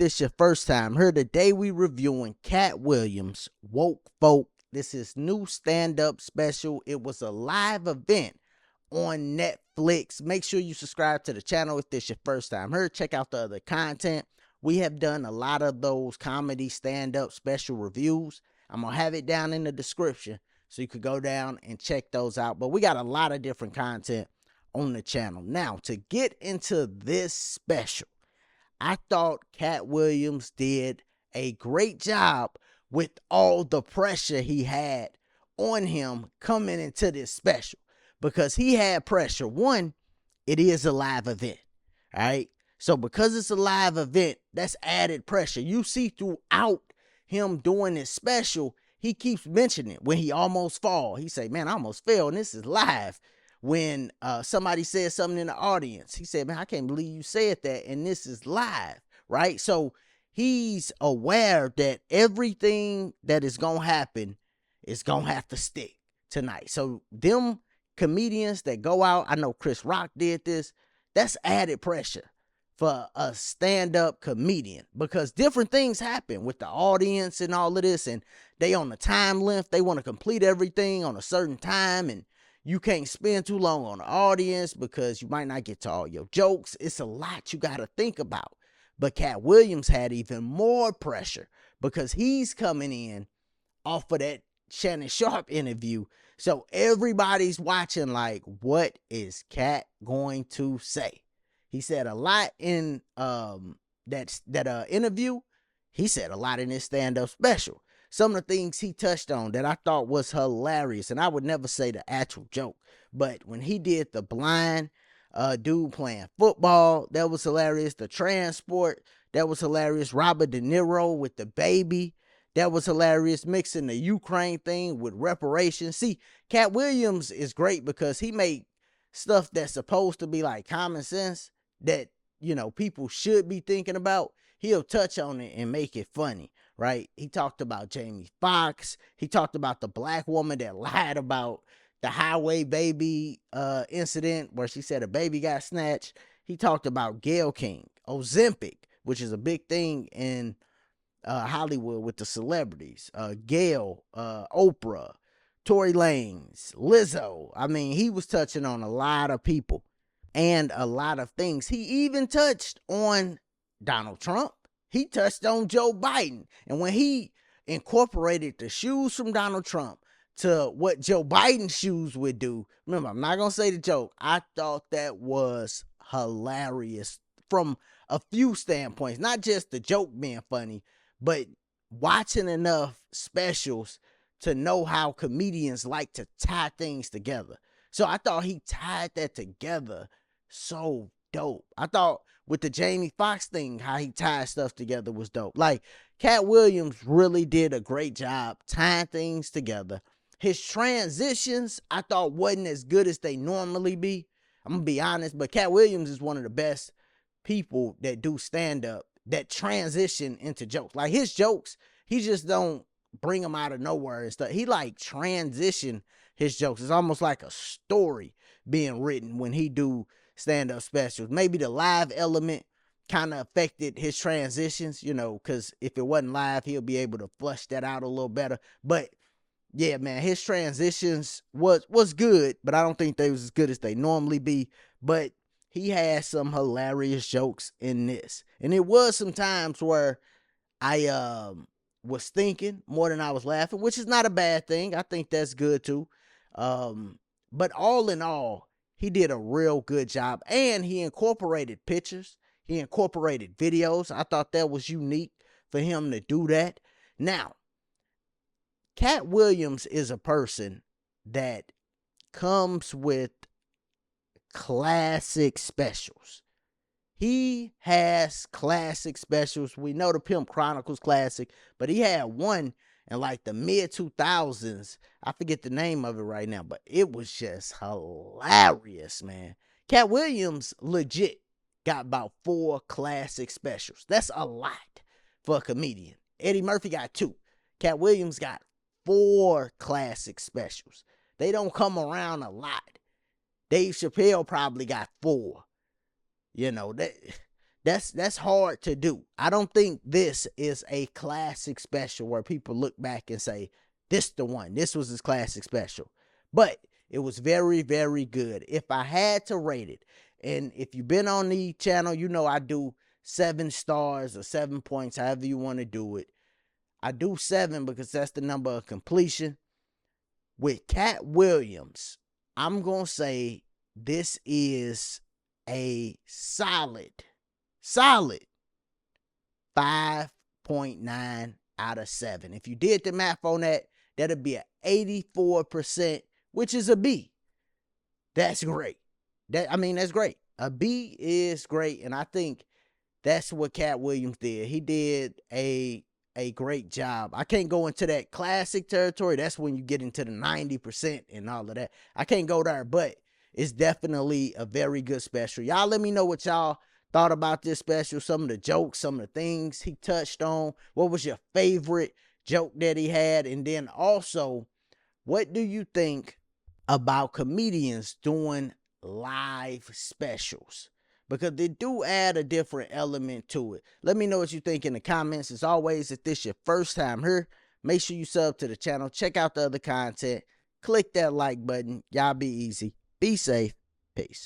this your first time here, today we reviewing Katt Williams' Woke Folk. This is new stand-up special. It was a live event on Netflix. Make sure you subscribe to the channel if this your first time here. Check out the other content. We have done a lot of those comedy stand-up special reviews. I'm going to have it down in the description so you could go down and check those out. But we got a lot of different content on the channel. Now, to get into this special, I thought Katt Williams did a great job with all the pressure he had on him coming into this special, because he had pressure. One, it is a live event, all right? So because it's a live event, that's added pressure. You see throughout him doing this special, he keeps mentioning it. When he almost fall, he say, man, I almost fell, and this is live. When somebody said something in the audience, he said, man, I can't believe you said that, and this is live, right? So he's aware that everything that is going to happen is going to have to stick tonight. So them comedians that go out, I know Chris Rock did this, that's added pressure for a stand-up comedian, because different things happen with the audience and all of this, and they on the time length, they want to complete everything on a certain time, and you can't spend too long on the audience because you might not get to all your jokes. It's a lot you got to think about. But Katt Williams had even more pressure because he's coming in off of that Shannon Sharpe interview. So everybody's watching like, what is Katt going to say? He said a lot in that interview. He said a lot in his stand-up special. Some of the things he touched on that I thought was hilarious, and I would never say the actual joke, but when he did the blind dude playing football, that was hilarious. The transport, that was hilarious. Robert De Niro with the baby, that was hilarious. Mixing the Ukraine thing with reparations. See, Katt Williams is great because he made stuff that's supposed to be like common sense that, you know, people should be thinking about. He'll touch on it and make it funny, right? He talked about Jamie Foxx. He talked about the black woman that lied about the highway baby incident where she said a baby got snatched. He talked about Gayle King, Ozempic, which is a big thing in Hollywood with the celebrities. Gayle, Oprah, Tory Lanez, Lizzo. I mean, he was touching on a lot of people and a lot of things. He even touched on Donald Trump. He touched on Joe Biden. And when he incorporated the shoes from Donald Trump to what Joe Biden's shoes would do, remember, I'm not going to say the joke. I thought that was hilarious from a few standpoints, not just the joke being funny, but watching enough specials to know how comedians like to tie things together. So I thought he tied that together so dope. I thought with the Jamie Foxx thing, how he tied stuff together was dope. Like, Katt Williams really did a great job tying things together. His transitions, I thought, wasn't as good as they normally be. I'm going to be honest, but Katt Williams is one of the best people that do stand-up that transition into jokes. Like, his jokes, he just don't bring them out of nowhere and stuff. He, like, transition his jokes. It's almost like a story being written when he do stand-up specials. Maybe the live element kind of affected his transitions, you know, because if it wasn't live, he'll be able to flush that out a little better. But yeah, man, his transitions was good, but I don't think they was as good as they normally be. But he had some hilarious jokes in this. And it was some times where I was thinking more than I was laughing, which is not a bad thing. I think that's good too. But all in all, he did a real good job, and he incorporated pictures. He incorporated videos. I thought that was unique for him to do that. Now, Katt Williams is a person that comes with classic specials. He has classic specials. We know the Pimp Chronicles classic, but he had one in like the mid-2000s. I forget the name of it right now, but it was just hilarious, man. Katt Williams legit got about 4 classic specials. That's a lot for a comedian. Eddie Murphy got 2. Katt Williams got 4 classic specials. They don't come around a lot. Dave Chappelle probably got 4. You know, That's hard to do. I don't think this is a classic special where people look back and say, this the one. This was his classic special. But it was very, very good. If I had to rate it, and if you've been on the channel, you know I do 7 stars or 7 points, however you want to do it. I do 7 because that's the number of completion. With Katt Williams, I'm going to say this is a solid 5.9 out of 7. If you did the math on that, that'd be an 84%, which is a B. That's great. That's great. A B is great, and I think that's what Katt Williams did. He did a great job. I can't go into that classic territory. That's when you get into the 90% and all of that. I can't go there, but it's definitely a very good special. Y'all let me know what y'all thought about this special, some of the jokes, some of the things he touched on. What was your favorite joke that he had? And then also, what do you think about comedians doing live specials? Because they do add a different element to it. Let me know what you think in the comments. As always, if this is your first time here, make sure you sub to the channel. Check out the other content. Click that like button. Y'all be easy. Be safe. Peace.